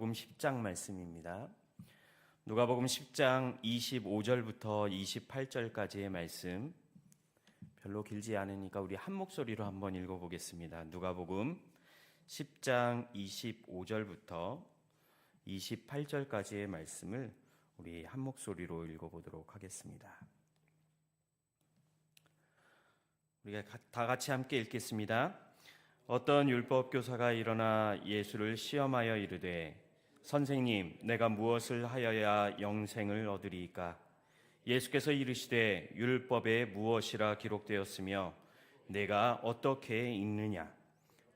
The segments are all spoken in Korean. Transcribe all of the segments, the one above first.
누가복음 10장 말씀입니다. 누가복음 10장 25절부터 28절까지의 말씀, 별로 길지 않으니까 우리 한 목소리로 한번 읽어보겠습니다. 누가복음 10장 25절부터 28절까지의 말씀을 우리 한 목소리로 읽어보도록 하겠습니다. 우리가 다 같이 함께 읽겠습니다. 어떤 율법 교사가 일어나 예수를 시험하여 이르되 선생님, 내가 무엇을 하여야 영생을 얻으리이까? 예수께서 이르시되 율법에 무엇이라 기록되었으며 내가 어떻게 읽느냐?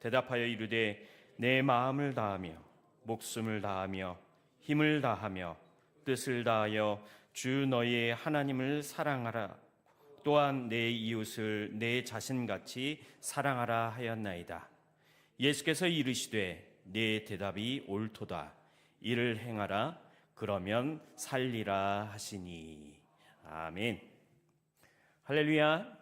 대답하여 이르되 내 마음을 다하며 목숨을 다하며 힘을 다하며 뜻을 다하여 주 너희의 하나님을 사랑하라. 또한 내 이웃을 내 자신같이 사랑하라 하였나이다. 예수께서 이르시되 내 대답이 옳도다. 이를 행하라. 그러면 살리라 하시니. 아멘. 할렐루야.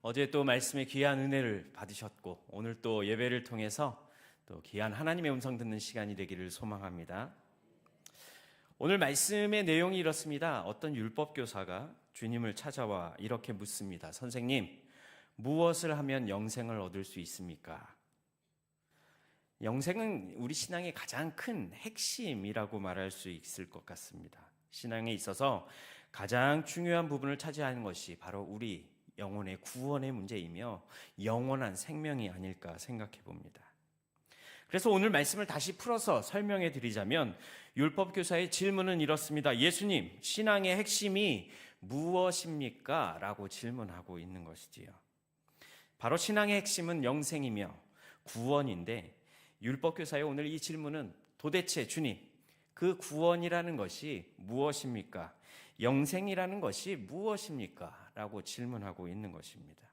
어제 또 말씀의 귀한 은혜를 받으셨고 오늘 또 예배를 통해서 또 귀한 하나님의 음성 듣는 시간이 되기를 소망합니다. 오늘 말씀의 내용이 이렇습니다. 어떤 율법 교사가 주님을 찾아와 이렇게 묻습니다. 선생님, 무엇을 하면 영생을 얻을 수 있습니까? 영생은 우리 신앙의 가장 큰 핵심이라고 말할 수 있을 것 같습니다. 신앙에 있어서 가장 중요한 부분을 차지하는 것이 바로 우리 영혼의 구원의 문제이며 영원한 생명이 아닐까 생각해 봅니다. 그래서 오늘 말씀을 다시 풀어서 설명해 드리자면 율법교사의 질문은 이렇습니다. 예수님, 신앙의 핵심이 무엇입니까? 라고 질문하고 있는 것이지요. 바로 신앙의 핵심은 영생이며 구원인데 율법교사의 오늘 이 질문은 도대체 주님, 그 구원이라는 것이 무엇입니까? 영생이라는 것이 무엇입니까? 라고 질문하고 있는 것입니다.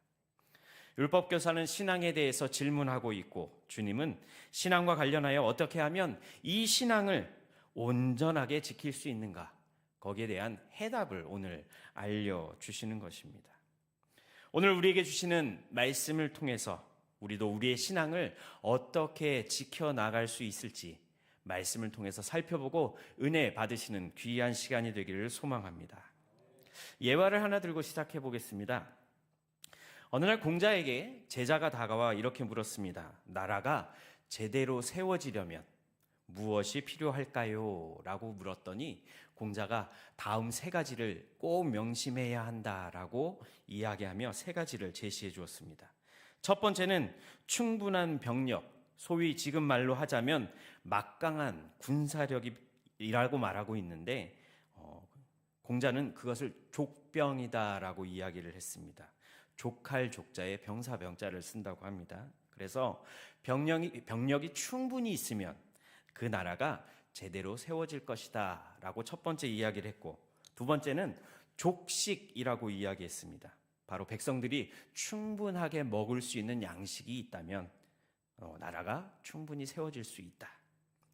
율법교사는 신앙에 대해서 질문하고 있고 주님은 신앙과 관련하여 어떻게 하면 이 신앙을 온전하게 지킬 수 있는가? 거기에 대한 해답을 오늘 알려주시는 것입니다. 오늘 우리에게 주시는 말씀을 통해서 우리도 우리의 신앙을 어떻게 지켜나갈 수 있을지 말씀을 통해서 살펴보고 은혜 받으시는 귀한 시간이 되기를 소망합니다. 예화를 하나 들고 시작해 보겠습니다. 어느 날 공자에게 제자가 다가와 이렇게 물었습니다. 나라가 제대로 세워지려면 무엇이 필요할까요? 라고 물었더니 공자가 다음 세 가지를 꼭 명심해야 한다라고 이야기하며 세 가지를 제시해 주었습니다. 첫 번째는 충분한 병력, 소위 지금 말로 하자면 막강한 군사력이라고 말하고 있는데 공자는 그것을 족병이다라고 이야기를 했습니다. 족할 족자에 병사 병자를 쓴다고 합니다. 그래서 병력이 충분히 있으면 그 나라가 제대로 세워질 것이다 라고 첫 번째 이야기를 했고, 두 번째는 족식이라고 이야기했습니다. 바로 백성들이 충분하게 먹을 수 있는 양식이 있다면 나라가 충분히 세워질 수 있다.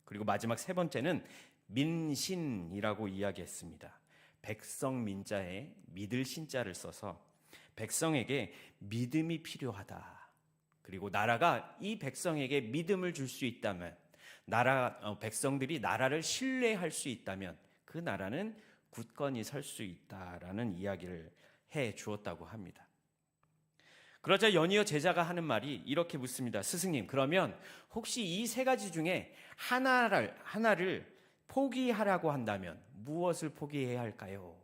그리고 마지막 세 번째는 민신이라고 이야기했습니다. 백성 민자에 믿을 신자를 써서 백성에게 믿음이 필요하다. 그리고 나라가 이 백성에게 믿음을 줄 수 있다면, 백성들이 나라를 신뢰할 수 있다면 그 나라는 굳건히 설 수 있다라는 이야기를 해 주었다고 합니다. 그러자 연이어 제자가 하는 말이 이렇게 묻습니다. 스승님, 그러면 혹시 이 세 가지 중에 하나를 포기하라고 한다면 무엇을 포기해야 할까요?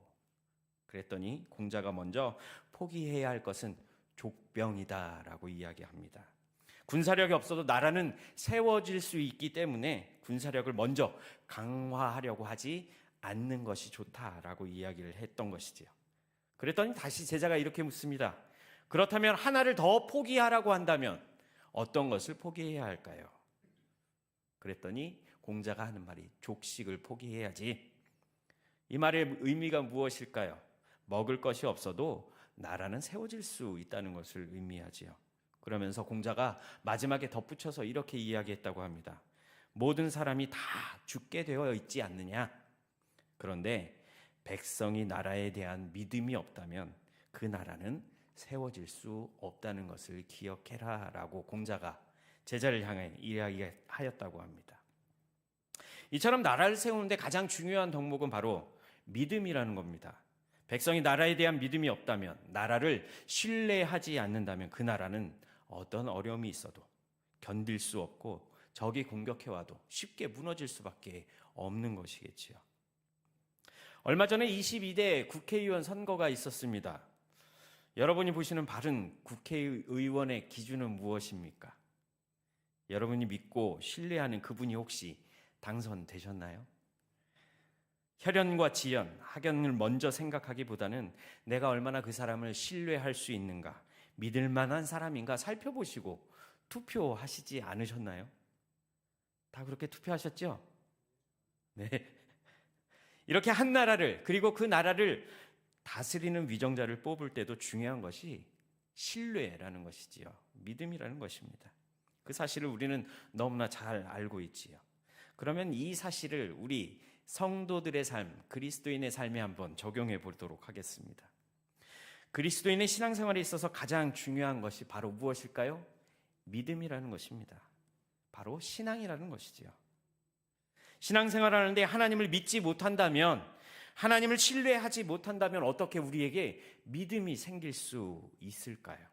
그랬더니 공자가 먼저 포기해야 할 것은 족병이다라고 이야기합니다. 군사력이 없어도 나라는 세워질 수 있기 때문에 군사력을 먼저 강화하려고 하지 않는 것이 좋다라고 이야기를 했던 것이지요. 그랬더니 다시 제자가 이렇게 묻습니다. 그렇다면 하나를 더 포기하라고 한다면 어떤 것을 포기해야 할까요? 그랬더니 공자가 하는 말이 족식을 포기해야지. 이 말의 의미가 무엇일까요? 먹을 것이 없어도 나라는 세워질 수 있다는 것을 의미하지요. 그러면서 공자가 마지막에 덧붙여서 이렇게 이야기했다고 합니다. 모든 사람이 다 죽게 되어 있지 않느냐? 그런데 백성이 나라에 대한 믿음이 없다면 그 나라는 세워질 수 없다는 것을 기억해라 라고 공자가 제자를 향해 이야기하였다고 합니다. 이처럼 나라를 세우는데 가장 중요한 덕목은 바로 믿음이라는 겁니다. 백성이 나라에 대한 믿음이 없다면, 나라를 신뢰하지 않는다면 그 나라는 어떤 어려움이 있어도 견딜 수 없고 적이 공격해와도 쉽게 무너질 수밖에 없는 것이겠지요. 얼마 전에 22대 국회의원 선거가 있었습니다. 여러분이 보시는 바른 국회의원의 기준은 무엇입니까? 여러분이 믿고 신뢰하는 그분이 혹시 당선되셨나요? 혈연과 지연, 학연을 먼저 생각하기보다는 내가 얼마나 그 사람을 신뢰할 수 있는가, 믿을 만한 사람인가 살펴보시고 투표하시지 않으셨나요? 다 그렇게 투표하셨죠? 네. 이렇게 한 나라를, 그리고 그 나라를 다스리는 위정자를 뽑을 때도 중요한 것이 신뢰라는 것이지요. 믿음이라는 것입니다. 그 사실을 우리는 너무나 잘 알고 있지요. 그러면 이 사실을 우리 성도들의 삶, 그리스도인의 삶에 한번 적용해 보도록 하겠습니다. 그리스도인의 신앙생활에 있어서 가장 중요한 것이 바로 무엇일까요? 믿음이라는 것입니다. 바로 신앙이라는 것이지요. 신앙생활을 하는데 하나님을 믿지 못한다면, 하나님을 신뢰하지 못한다면 어떻게 우리에게 믿음이 생길 수 있을까요?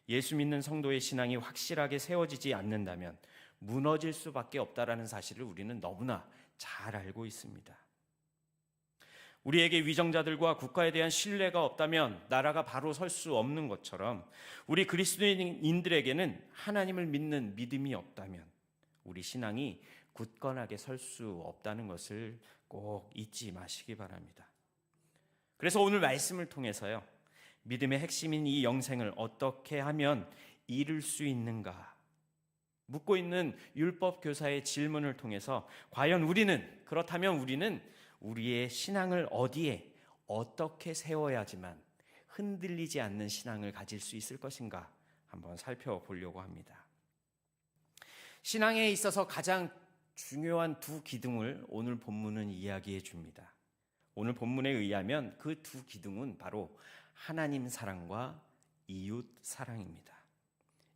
예수 믿는 성도의 신앙이 확실하게 세워지지 않는다면 무너질 수밖에 없다라는 사실을 우리는 너무나 잘 알고 있습니다. 우리에게 위정자들과 국가에 대한 신뢰가 없다면 나라가 바로 설 수 없는 것처럼, 우리 그리스도인들에게는 하나님을 믿는 믿음이 없다면 우리 신앙이 굳건하게 설 수 없다는 것을 꼭 잊지 마시기 바랍니다. 그래서 오늘 말씀을 통해서요, 믿음의 핵심인 이 영생을 어떻게 하면 이룰 수 있는가 묻고 있는 율법 교사의 질문을 통해서 과연 그렇다면 우리는 우리의 신앙을 어디에 어떻게 세워야지만 흔들리지 않는 신앙을 가질 수 있을 것인가 한번 살펴보려고 합니다. 신앙에 있어서 가장 중요한 두 기둥을 오늘 본문은 이야기해 줍니다. 오늘 본문에 의하면 그 두 기둥은 바로 하나님 사랑과 이웃 사랑입니다.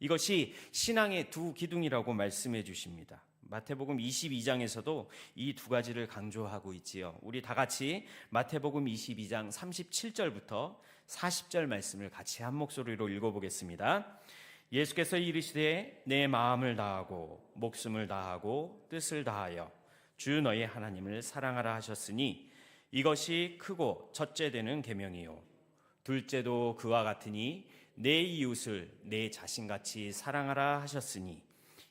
이것이 신앙의 두 기둥이라고 말씀해 주십니다. 마태복음 22장에서도 이 두 가지를 강조하고 있지요. 우리 다 같이 마태복음 22장 37절부터 40절 말씀을 같이 한 목소리로 읽어보겠습니다. 예수께서 이르시되 내 마음을 다하고 목숨을 다하고 뜻을 다하여 주 너의 하나님을 사랑하라 하셨으니 이것이 크고 첫째 되는 계명이요 둘째도 그와 같으니 내 이웃을 내 자신같이 사랑하라 하셨으니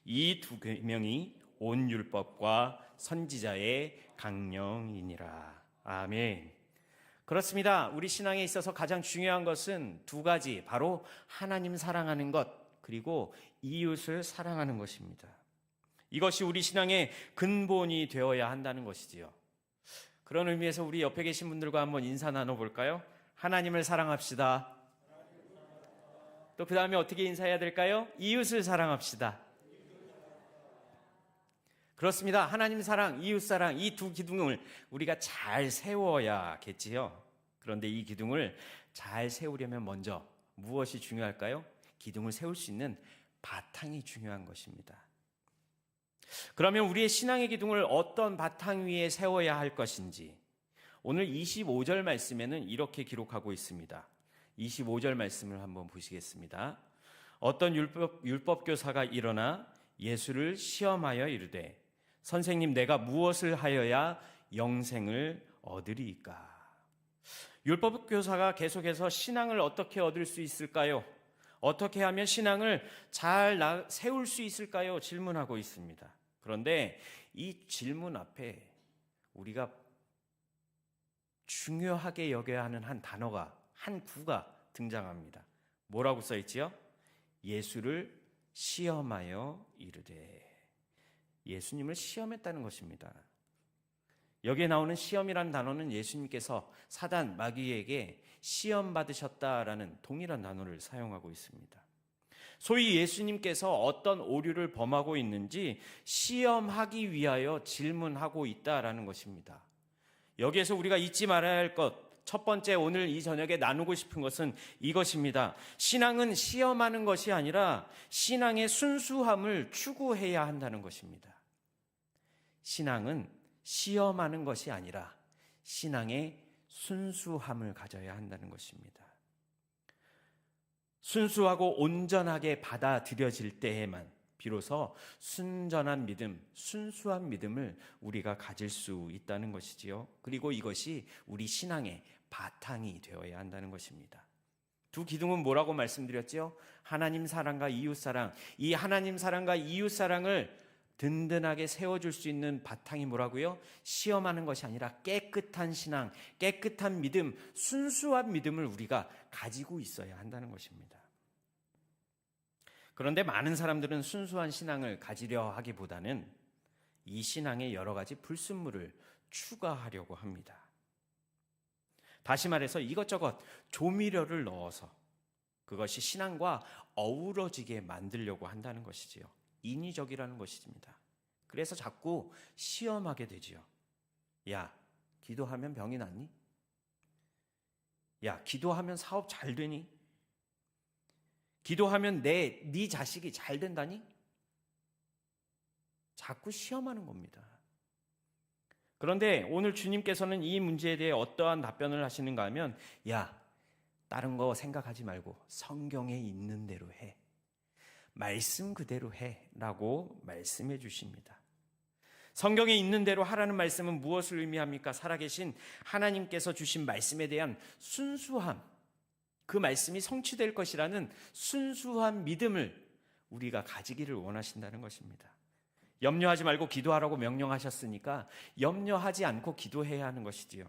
이 두 계명이 온 율법과 선지자의 강령이니라. 아멘. 그렇습니다. 우리 신앙에 있어서 가장 중요한 것은 두 가지, 바로 하나님 사랑하는 것, 그리고 이웃을 사랑하는 것입니다. 이것이 우리 신앙의 근본이 되어야 한다는 것이지요. 그런 의미에서 우리 옆에 계신 분들과 한번 인사 나눠볼까요? 하나님을 사랑합시다. 또 그 다음에 어떻게 인사해야 될까요? 이웃을 사랑합시다. 그렇습니다. 하나님 사랑, 이웃 사랑, 이 두 기둥을 우리가 잘 세워야겠지요. 그런데 이 기둥을 잘 세우려면 먼저 무엇이 중요할까요? 기둥을 세울 수 있는 바탕이 중요한 것입니다. 그러면 우리의 신앙의 기둥을 어떤 바탕 위에 세워야 할 것인지, 오늘 25절 말씀에는 이렇게 기록하고 있습니다. 25절 말씀을 한번 보시겠습니다. 어떤 율법 교사가 일어나 예수를 시험하여 이르되 선생님, 내가 무엇을 하여야 영생을 얻으리이까? 율법 교사가 계속해서 신앙을 어떻게 얻을 수 있을까요? 어떻게 하면 신앙을 잘 세울 수 있을까요? 질문하고 있습니다. 그런데 이 질문 앞에 우리가 중요하게 여겨야 하는 한 단어가, 한 구가 등장합니다. 뭐라고 써 있지요? 예수를 시험하여 이르되. 예수님을 시험했다는 것입니다. 여기에 나오는 시험이라는 단어는 예수님께서 사단 마귀에게 시험 받으셨다라는 동일한 단어를 사용하고 있습니다. 소위 예수님께서 어떤 오류를 범하고 있는지 시험하기 위하여 질문하고 있다라는 것입니다. 여기에서 우리가 잊지 말아야 할 것, 첫 번째, 오늘 이 저녁에 나누고 싶은 것은 이것입니다. 신앙은 시험하는 것이 아니라 신앙의 순수함을 추구해야 한다는 것입니다. 신앙은 시험하는 것이 아니라 신앙의 순수함을 가져야 한다는 것입니다. 순수하고 온전하게 받아들여질 때에만 비로소 순전한 믿음, 순수한 믿음을 우리가 가질 수 있다는 것이지요. 그리고 이것이 우리 신앙의 바탕이 되어야 한다는 것입니다. 두 기둥은 뭐라고 말씀드렸죠? 하나님 사랑과 이웃 사랑. 이 하나님 사랑과 이웃 사랑을 든든하게 세워줄 수 있는 바탕이 뭐라고요? 시험하는 것이 아니라 깨끗한 신앙, 깨끗한 믿음, 순수한 믿음을 우리가 가지고 있어야 한다는 것입니다. 그런데 많은 사람들은 순수한 신앙을 가지려 하기보다는 이 신앙에 여러 가지 불순물을 추가하려고 합니다. 다시 말해서 이것저것 조미료를 넣어서 그것이 신앙과 어우러지게 만들려고 한다는 것이지요. 인위적이라는 것입니다. 그래서 자꾸 시험하게 되지요. 야, 기도하면 병이 낫니? 야, 기도하면 사업 잘 되니? 기도하면 네 자식이 잘 된다니? 자꾸 시험하는 겁니다. 그런데 오늘 주님께서는 이 문제에 대해 어떠한 답변을 하시는가 하면, 야, 다른 거 생각하지 말고 성경에 있는 대로 해. 말씀 그대로 해. 라고 말씀해 주십니다. 성경에 있는 대로 하라는 말씀은 무엇을 의미합니까? 살아계신 하나님께서 주신 말씀에 대한 순수함, 그 말씀이 성취될 것이라는 순수한 믿음을 우리가 가지기를 원하신다는 것입니다. 염려하지 말고 기도하라고 명령하셨으니까 염려하지 않고 기도해야 하는 것이지요.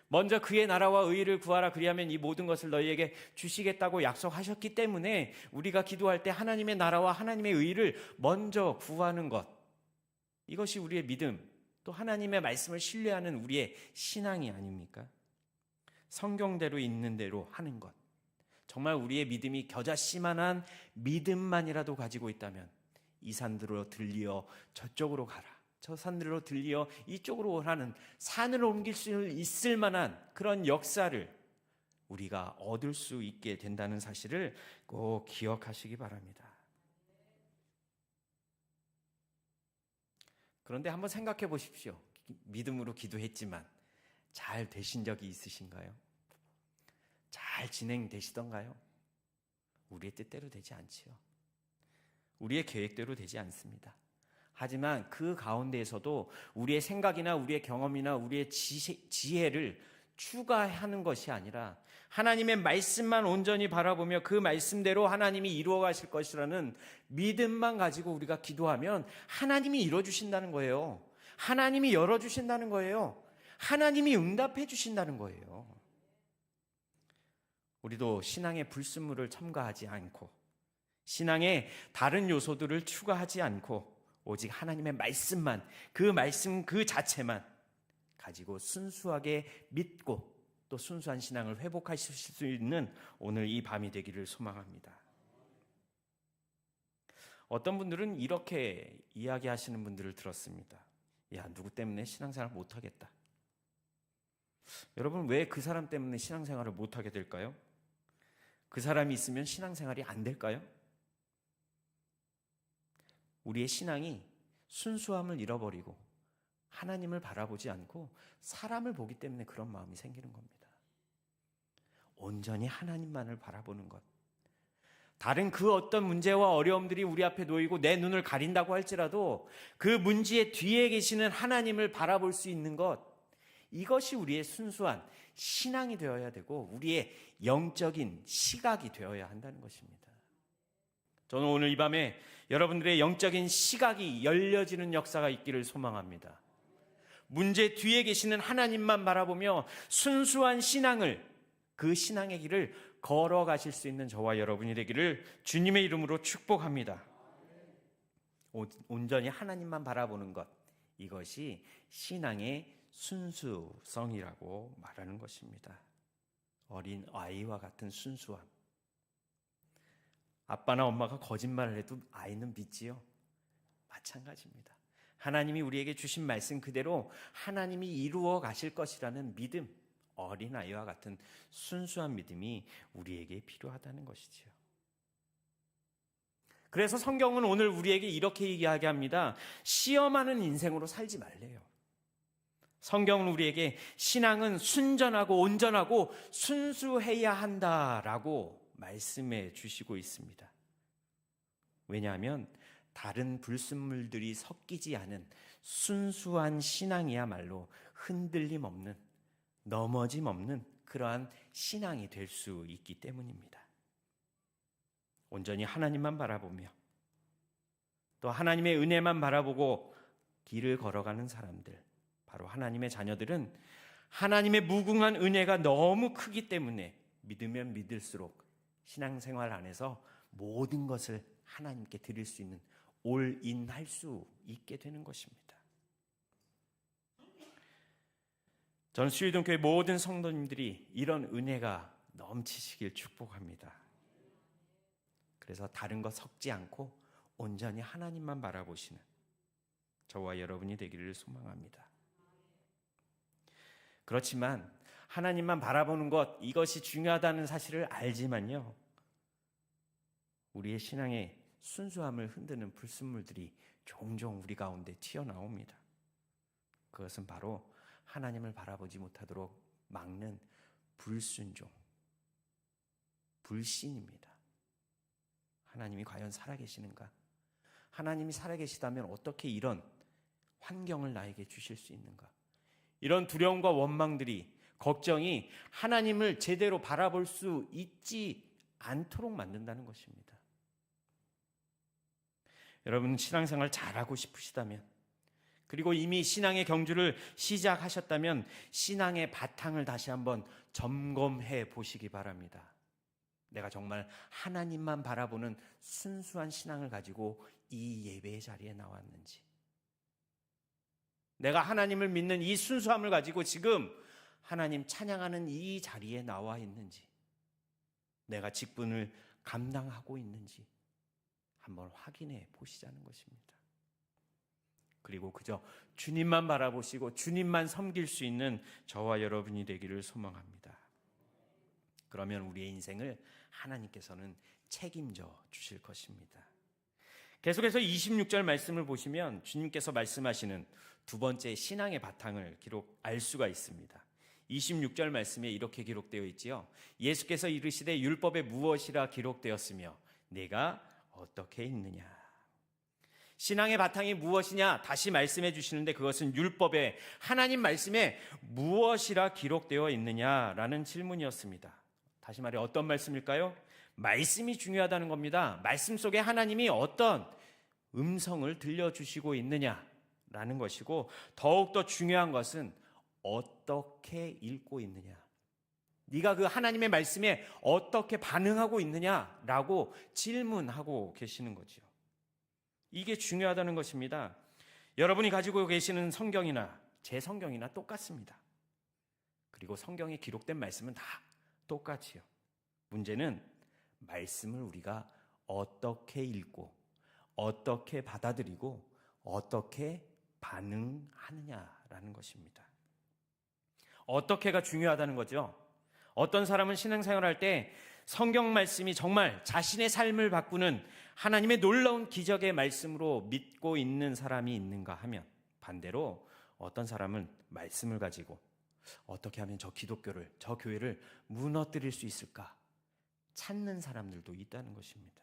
먼저 그의 나라와 의의를 구하라, 그리하면 이 모든 것을 너희에게 주시겠다고 약속하셨기 때문에 우리가 기도할 때 하나님의 나라와 하나님의 의의를 먼저 구하는 것, 이것이 우리의 믿음, 또 하나님의 말씀을 신뢰하는 우리의 신앙이 아닙니까? 성경대로 있는 대로 하는 것, 정말 우리의 믿음이 겨자씨만한 믿음만이라도 가지고 있다면 이 산들로 들리어 저쪽으로 가라, 저 산들로 들리어 이쪽으로 오라는 산을 옮길 수 있을 만한 그런 역사를 우리가 얻을 수 있게 된다는 사실을 꼭 기억하시기 바랍니다. 그런데 한번 생각해 보십시오. 믿음으로 기도했지만 잘 되신 적이 있으신가요? 잘 진행되시던가요? 우리의 뜻대로 되지 않지요. 우리의 계획대로 되지 않습니다. 하지만 그 가운데에서도 우리의 생각이나 우리의 경험이나 우리의 지혜를 추가하는 것이 아니라 하나님의 말씀만 온전히 바라보며 그 말씀대로 하나님이 이루어 가실 것이라는 믿음만 가지고 우리가 기도하면 하나님이 이루어주신다는 거예요. 하나님이 열어주신다는 거예요. 하나님이 응답해 주신다는 거예요. 우리도 신앙의 불순물을 첨가하지 않고 신앙의 다른 요소들을 추가하지 않고 오직 하나님의 말씀만, 그 말씀 그 자체만 가지고 순수하게 믿고 또 순수한 신앙을 회복하실 수 있는 오늘 이 밤이 되기를 소망합니다. 어떤 분들은 이렇게 이야기하시는 분들을 들었습니다. 야, 누구 때문에 신앙생활 못하겠다. 여러분, 왜 그 사람 때문에 신앙생활을 못하게 될까요? 그 사람이 있으면 신앙생활이 안 될까요? 우리의 신앙이 순수함을 잃어버리고 하나님을 바라보지 않고 사람을 보기 때문에 그런 마음이 생기는 겁니다. 온전히 하나님만을 바라보는 것. 다른 그 어떤 문제와 어려움들이 우리 앞에 놓이고 내 눈을 가린다고 할지라도 그 문제의 뒤에 계시는 하나님을 바라볼 수 있는 것, 이것이 우리의 순수한 신앙이 되어야 되고 우리의 영적인 시각이 되어야 한다는 것입니다. 저는 오늘 이 밤에 여러분들의 영적인 시각이 열려지는 역사가 있기를 소망합니다. 문제 뒤에 계시는 하나님만 바라보며 순수한 신앙을, 그 신앙의 길을 걸어가실 수 있는 저와 여러분이 되기를 주님의 이름으로 축복합니다. 온전히 하나님만 바라보는 것, 이것이 신앙의 순수성이라고 말하는 것입니다. 어린 아이와 같은 순수함. 아빠나 엄마가 거짓말을 해도 아이는 믿지요. 마찬가지입니다. 하나님이 우리에게 주신 말씀 그대로 하나님이 이루어 가실 것이라는 믿음, 어린아이와 같은 순수한 믿음이 우리에게 필요하다는 것이지요. 그래서 성경은 오늘 우리에게 이렇게 이야기합니다. 시험하는 인생으로 살지 말래요. 성경은 우리에게 신앙은 순전하고 온전하고 순수해야 한다라고 말씀해 주시고 있습니다. 왜냐하면 다른 불순물들이 섞이지 않은 순수한 신앙이야말로 흔들림 없는, 넘어짐 없는 그러한 신앙이 될 수 있기 때문입니다. 온전히 하나님만 바라보며 또 하나님의 은혜만 바라보고 길을 걸어가는 사람들, 바로 하나님의 자녀들은 하나님의 무궁한 은혜가 너무 크기 때문에 믿으면 믿을수록 신앙생활 안에서 모든 것을 하나님께 드릴 수 있는 올인할 수 있게 되는 것입니다. 저는 수유동교회 모든 성도님들이 이런 은혜가 넘치시길 축복합니다. 그래서 다른 것 섞지 않고 온전히 하나님만 바라보시는 저와 여러분이 되기를 소망합니다. 그렇지만 하나님만 바라보는 것, 이것이 중요하다는 사실을 알지만요, 우리의 신앙의 순수함을 흔드는 불순물들이 종종 우리 가운데 튀어나옵니다. 그것은 바로 하나님을 바라보지 못하도록 막는 불순종, 불신입니다. 하나님이 과연 살아계시는가? 하나님이 살아계시다면 어떻게 이런 환경을 나에게 주실 수 있는가? 이런 두려움과 원망들이, 걱정이 하나님을 제대로 바라볼 수 있지 않도록 만든다는 것입니다. 여러분, 신앙생활 잘하고 싶으시다면, 그리고 이미 신앙의 경주를 시작하셨다면 신앙의 바탕을 다시 한번 점검해 보시기 바랍니다. 내가 정말 하나님만 바라보는 순수한 신앙을 가지고 이 예배의 자리에 나왔는지, 내가 하나님을 믿는 이 순수함을 가지고 지금 하나님 찬양하는 이 자리에 나와 있는지, 내가 직분을 감당하고 있는지 한번 확인해 보시자는 것입니다. 그리고 그저 주님만 바라보시고 주님만 섬길 수 있는 저와 여러분이 되기를 소망합니다. 그러면 우리의 인생을 하나님께서는 책임져 주실 것입니다. 계속해서 26절 말씀을 보시면 주님께서 말씀하시는 두 번째 신앙의 바탕을 알 수가 있습니다. 26절 말씀에 이렇게 기록되어 있지요. 예수께서 이르시되 율법에 무엇이라 기록되었으며 내가 어떻게 읽느냐. 신앙의 바탕이 무엇이냐 다시 말씀해 주시는데, 그것은 율법에, 하나님 말씀에 무엇이라 기록되어 있느냐라는 질문이었습니다. 다시 말해 어떤 말씀일까요? 말씀이 중요하다는 겁니다. 말씀 속에 하나님이 어떤 음성을 들려주시고 있느냐라는 것이고, 더욱더 중요한 것은 어떻게 읽고 있느냐, 네가 그 하나님의 말씀에 어떻게 반응하고 있느냐라고 질문하고 계시는 거죠. 이게 중요하다는 것입니다. 여러분이 가지고 계시는 성경이나 제 성경이나 똑같습니다. 그리고 성경에 기록된 말씀은 다 똑같이요. 문제는 말씀을 우리가 어떻게 읽고 어떻게 받아들이고 어떻게 반응하느냐라는 것입니다. 어떻게가 중요하다는 거죠. 어떤 사람은 신앙생활할 때 성경 말씀이 정말 자신의 삶을 바꾸는 하나님의 놀라운 기적의 말씀으로 믿고 있는 사람이 있는가 하면, 반대로 어떤 사람은 말씀을 가지고 어떻게 하면 저 기독교를, 저 교회를 무너뜨릴 수 있을까 찾는 사람들도 있다는 것입니다.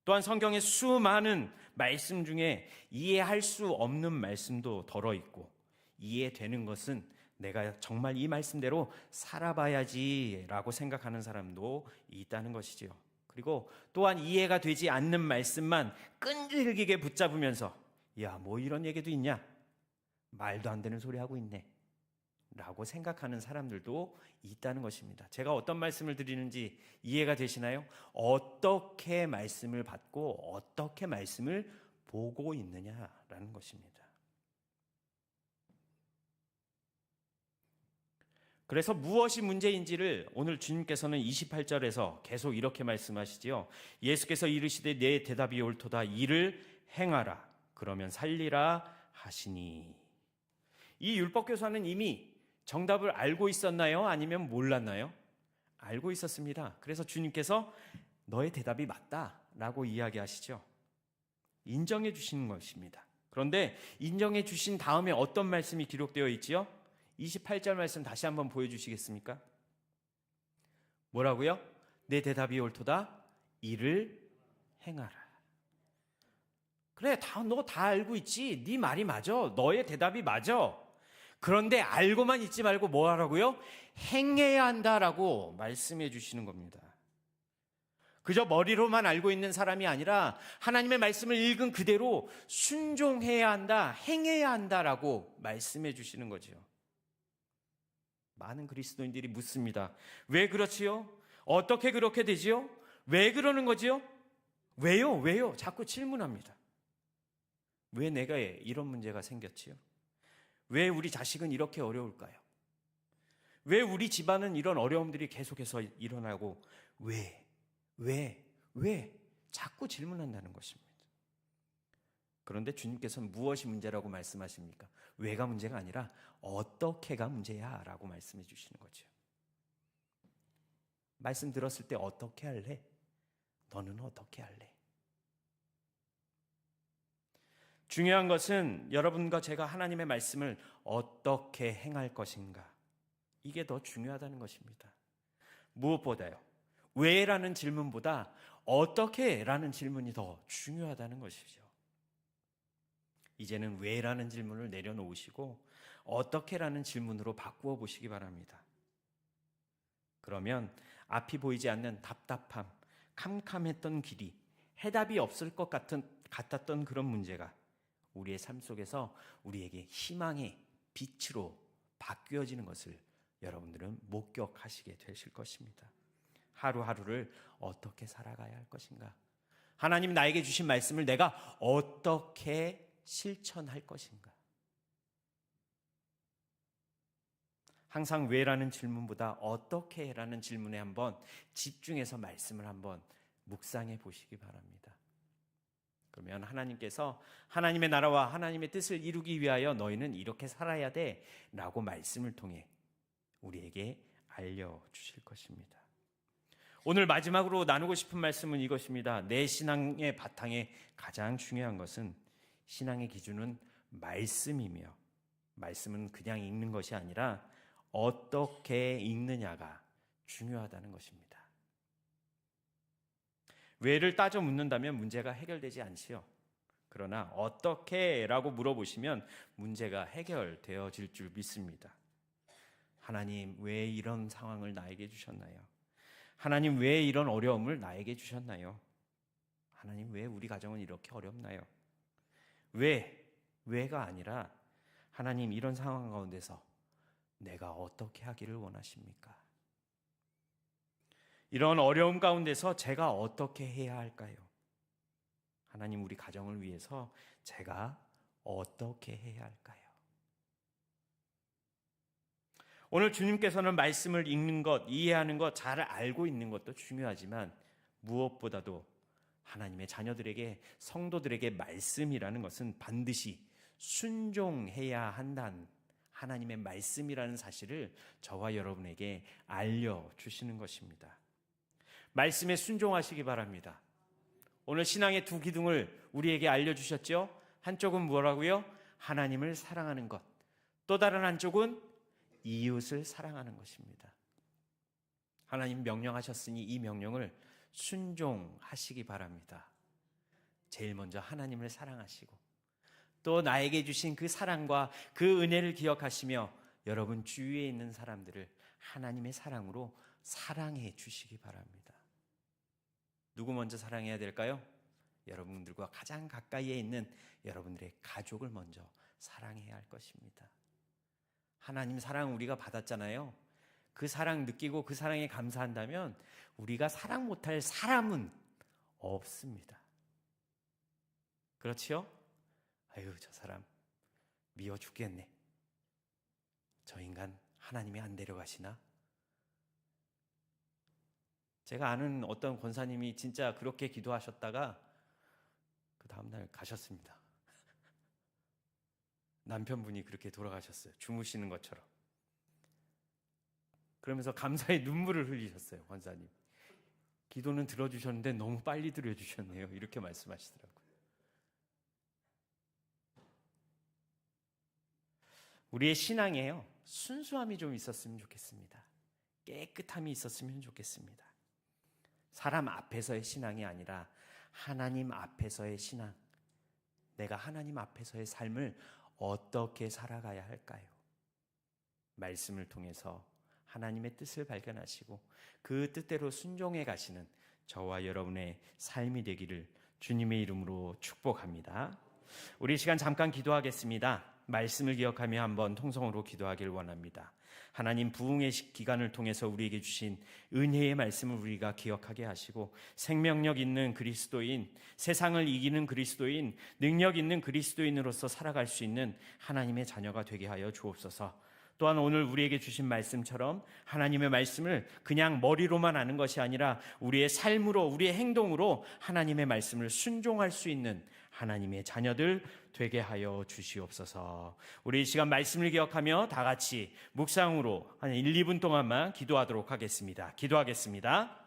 또한 성경의 수많은 말씀 중에 이해할 수 없는 말씀도 덜어 있고, 이해되는 것은 내가 정말 이 말씀대로 살아봐야지라고 생각하는 사람도 있다는 것이지요. 그리고 또한 이해가 되지 않는 말씀만 끈질기게 붙잡으면서 야, 뭐 이런 얘기도 있냐? 말도 안 되는 소리 하고 있네 라고 생각하는 사람들도 있다는 것입니다. 제가 어떤 말씀을 드리는지 이해가 되시나요? 어떻게 말씀을 받고 어떻게 말씀을 보고 있느냐라는 것입니다. 그래서 무엇이 문제인지를 오늘 주님께서는 28절에서 계속 이렇게 말씀하시지요. 예수께서 이르시되 내 대답이 옳도다. 이를 행하라. 그러면 살리라 하시니. 이 율법교사는 이미 정답을 알고 있었나요? 아니면 몰랐나요? 알고 있었습니다. 그래서 주님께서 너의 대답이 맞다 라고 이야기하시죠. 인정해 주시는 것입니다. 그런데 인정해 주신 다음에 어떤 말씀이 기록되어 있지요? 28절 말씀 다시 한번 보여주시겠습니까? 뭐라고요? 내 대답이 옳도다. 이를 행하라. 그래, 너 다 알고 있지. 네 말이 맞아. 너의 대답이 맞아. 그런데 알고만 있지 말고 뭐 하라고요? 행해야 한다라고 말씀해 주시는 겁니다. 그저 머리로만 알고 있는 사람이 아니라 하나님의 말씀을 읽은 그대로 순종해야 한다, 행해야 한다라고 말씀해 주시는 거죠. 많은 그리스도인들이 묻습니다. 왜 그렇지요? 어떻게 그렇게 되지요? 왜 그러는 거지요? 왜요? 왜요? 자꾸 질문합니다. 왜 내가 이런 문제가 생겼지요? 왜 우리 자식은 이렇게 어려울까요? 왜 우리 집안은 이런 어려움들이 계속해서 일어나고 왜 자꾸 질문한다는 것입니다. 그런데 주님께서는 무엇이 문제라고 말씀하십니까? 왜가 문제가 아니라 어떻게가 문제야 라고 말씀해 주시는 거죠. 말씀 들었을 때 어떻게 할래? 너는 어떻게 할래? 중요한 것은 여러분과 제가 하나님의 말씀을 어떻게 행할 것인가, 이게 더 중요하다는 것입니다. 무엇보다요, 왜라는 질문보다 어떻게라는 질문이 더 중요하다는 것이죠. 이제는 왜라는 질문을 내려놓으시고 어떻게라는 질문으로 바꾸어 보시기 바랍니다. 그러면 앞이 보이지 않는 답답함, 캄캄했던 길이, 해답이 없을 것 같았던 그런 문제가 우리의 삶 속에서 우리에게 희망의 빛으로 바뀌어지는 것을 여러분들은 목격하시게 되실 것입니다. 하루하루를 어떻게 살아가야 할 것인가? 하나님 나에게 주신 말씀을 내가 어떻게 실천할 것인가? 항상 왜라는 질문보다 어떻게라는 질문에 한번 집중해서 말씀을 한번 묵상해 보시기 바랍니다. 그러면 하나님께서 하나님의 나라와 하나님의 뜻을 이루기 위하여 너희는 이렇게 살아야 돼 라고 말씀을 통해 우리에게 알려주실 것입니다. 오늘 마지막으로 나누고 싶은 말씀은 이것입니다. 내 신앙의 바탕에 가장 중요한 것은, 신앙의 기준은 말씀이며, 말씀은 그냥 읽는 것이 아니라 어떻게 읽느냐가 중요하다는 것입니다. 왜를 따져 묻는다면 문제가 해결되지 않지요. 그러나 어떻게라고 물어보시면 문제가 해결되어질 줄 믿습니다. 하나님, 왜 이런 상황을 나에게 주셨나요? 하나님, 왜 이런 어려움을 나에게 주셨나요? 하나님, 왜 우리 가정은 이렇게 어렵나요? 왜가 아니라 하나님, 이런 상황 가운데서 내가 어떻게 하기를 원하십니까? 이런 어려움 가운데서 제가 어떻게 해야 할까요? 하나님, 우리 가정을 위해서 제가 어떻게 해야 할까요? 오늘 주님께서는 말씀을 읽는 것, 이해하는 것, 잘 알고 있는 것도 중요하지만 무엇보다도 하나님의 자녀들에게, 성도들에게 말씀이라는 것은 반드시 순종해야 한다는 하나님의 말씀이라는 사실을 저와 여러분에게 알려주시는 것입니다. 말씀에 순종하시기 바랍니다. 오늘 신앙의 두 기둥을 우리에게 알려주셨죠? 한쪽은 뭐라고요? 하나님을 사랑하는 것. 또 다른 한쪽은 이웃을 사랑하는 것입니다. 하나님 명령하셨으니 이 명령을 순종하시기 바랍니다. 제일 먼저 하나님을 사랑하시고 또 나에게 주신 그 사랑과 그 은혜를 기억하시며 여러분 주위에 있는 사람들을 하나님의 사랑으로 사랑해 주시기 바랍니다. 누구 먼저 사랑해야 될까요? 여러분들과 가장 가까이에 있는 여러분들의 가족을 먼저 사랑해야 할 것입니다. 하나님 사랑 우리가 받았잖아요. 그 사랑 느끼고 그 사랑에 감사한다면 우리가 사랑 못할 사람은 없습니다. 그렇지요? 아유, 저 사람 미워 죽겠네. 저 인간 하나님이 안 데려가시나? 제가 아는 어떤 권사님이 진짜 그렇게 기도하셨다가 그 다음날 가셨습니다. 남편분이 그렇게 돌아가셨어요. 주무시는 것처럼. 그러면서 감사의 눈물을 흘리셨어요, 권사님. 기도는 들어주셨는데 너무 빨리 들어주셨네요. 이렇게 말씀하시더라고요. 우리의 신앙에요, 순수함이 좀 있었으면 좋겠습니다. 깨끗함이 있었으면 좋겠습니다. 사람 앞에서의 신앙이 아니라 하나님 앞에서의 신앙. 내가 하나님 앞에서의 삶을 어떻게 살아가야 할까요? 말씀을 통해서 하나님의 뜻을 발견하시고 그 뜻대로 순종해 가시는 저와 여러분의 삶이 되기를 주님의 이름으로 축복합니다. 우리 시간 잠깐 기도하겠습니다. 말씀을 기억하며 한번 통성으로 기도하길 원합니다. 하나님 부흥의 기간을 통해서 우리에게 주신 은혜의 말씀을 우리가 기억하게 하시고 생명력 있는 그리스도인, 세상을 이기는 그리스도인, 능력 있는 그리스도인으로서 살아갈 수 있는 하나님의 자녀가 되게 하여 주옵소서. 또한 오늘 우리에게 주신 말씀처럼 하나님의 말씀을 그냥 머리로만 아는 것이 아니라 우리의 삶으로, 우리의 행동으로 하나님의 말씀을 순종할 수 있는 하나님의 자녀들 되게 하여 주시옵소서. 우리 이 시간 말씀을 기억하며 다 같이 묵상으로 한 1, 2분 동안만 기도하도록 하겠습니다. 기도하겠습니다.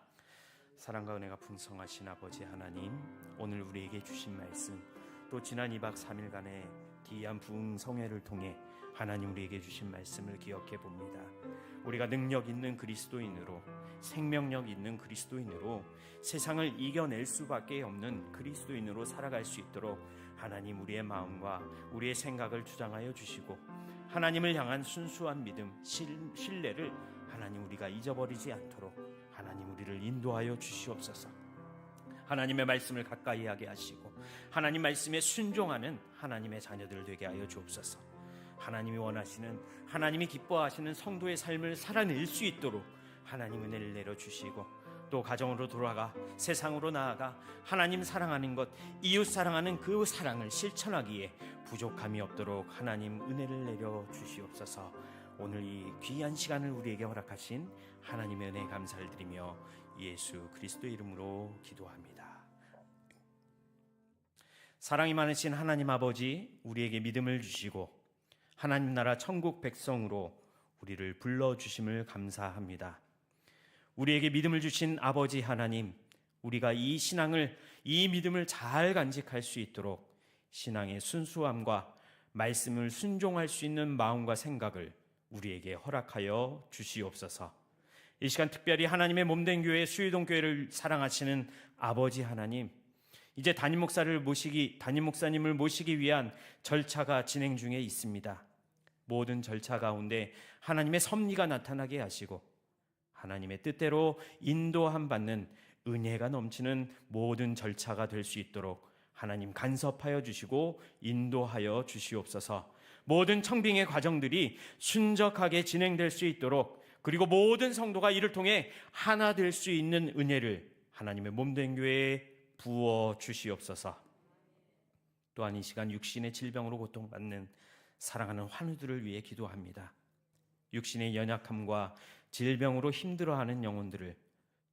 사랑과 은혜가 풍성하신 아버지 하나님, 오늘 우리에게 주신 말씀, 또 지난 2박 3일간의 기이한 부흥 성회를 통해 하나님 우리에게 주신 말씀을 기억해 봅니다. 우리가 능력 있는 그리스도인으로, 생명력 있는 그리스도인으로, 세상을 이겨낼 수밖에 없는 그리스도인으로 살아갈 수 있도록 하나님 우리의 마음과 우리의 생각을 주장하여 주시고, 하나님을 향한 순수한 믿음, 신뢰를 하나님 우리가 잊어버리지 않도록 하나님 우리를 인도하여 주시옵소서. 하나님의 말씀을 가까이 하게 하시고 하나님 말씀에 순종하는 하나님의 자녀들 되게 하여 주옵소서. 하나님이 원하시는, 하나님이 기뻐하시는 성도의 삶을 살아낼 수 있도록 하나님 은혜를 내려주시고, 또 가정으로 돌아가 세상으로 나아가 하나님 사랑하는 것, 이웃 사랑하는 그 사랑을 실천하기에 부족함이 없도록 하나님 은혜를 내려주시옵소서. 오늘 이 귀한 시간을 우리에게 허락하신 하나님의 은혜에 감사를 드리며 예수 그리스도의 이름으로 기도합니다. 사랑이 많으신 하나님 아버지, 우리에게 믿음을 주시고 하나님 나라 천국 백성으로 우리를 불러주심을 감사합니다. 우리에게 믿음을 주신 아버지 하나님, 우리가 이 신앙을, 이 믿음을 잘 간직할 수 있도록 신앙의 순수함과 말씀을 순종할 수 있는 마음과 생각을 우리에게 허락하여 주시옵소서. 이 시간 특별히 하나님의 몸된 교회 수유동교회를 사랑하시는 아버지 하나님, 이제 담임 목사님을 모시기 위한 절차가 진행 중에 있습니다. 모든 절차 가운데 하나님의 섭리가 나타나게 하시고 하나님의 뜻대로 인도함 받는 은혜가 넘치는 모든 절차가 될 수 있도록 하나님 간섭하여 주시고 인도하여 주시옵소서. 모든 청빙의 과정들이 순적하게 진행될 수 있도록, 그리고 모든 성도가 이를 통해 하나 될 수 있는 은혜를 하나님의 몸된 교회에 부어 주시옵소서. 또한 이 시간 육신의 질병으로 고통받는 사랑하는 환우들을 위해 기도합니다. 육신의 연약함과 질병으로 힘들어하는 영혼들을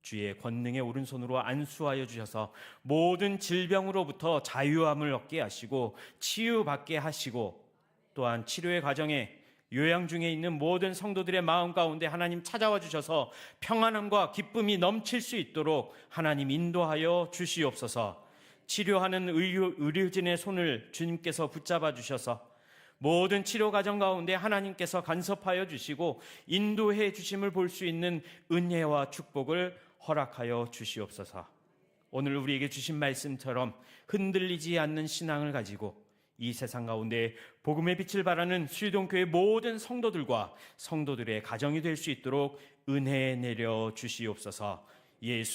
주의 권능의 오른손으로 안수하여 주셔서 모든 질병으로부터 자유함을 얻게 하시고 치유받게 하시고, 또한 치료의 과정에 요양 중에 있는 모든 성도들의 마음 가운데 하나님 찾아와 주셔서 평안함과 기쁨이 넘칠 수 있도록 하나님 인도하여 주시옵소서. 치료하는 의료진의 손을 주님께서 붙잡아 주셔서 모든 치료 과정 가운데 하나님께서 간섭하여 주시고 인도해 주심을 볼 수 있는 은혜와 축복을 허락하여 주시옵소서. 오늘 우리에게 주신 말씀처럼 흔들리지 않는 신앙을 가지고 이 세상 가운데 복음의 빛을 발하는 수유동교회 모든 성도들과 성도들의 가정이 될 수 있도록 은혜 내려 주시옵소서. 예수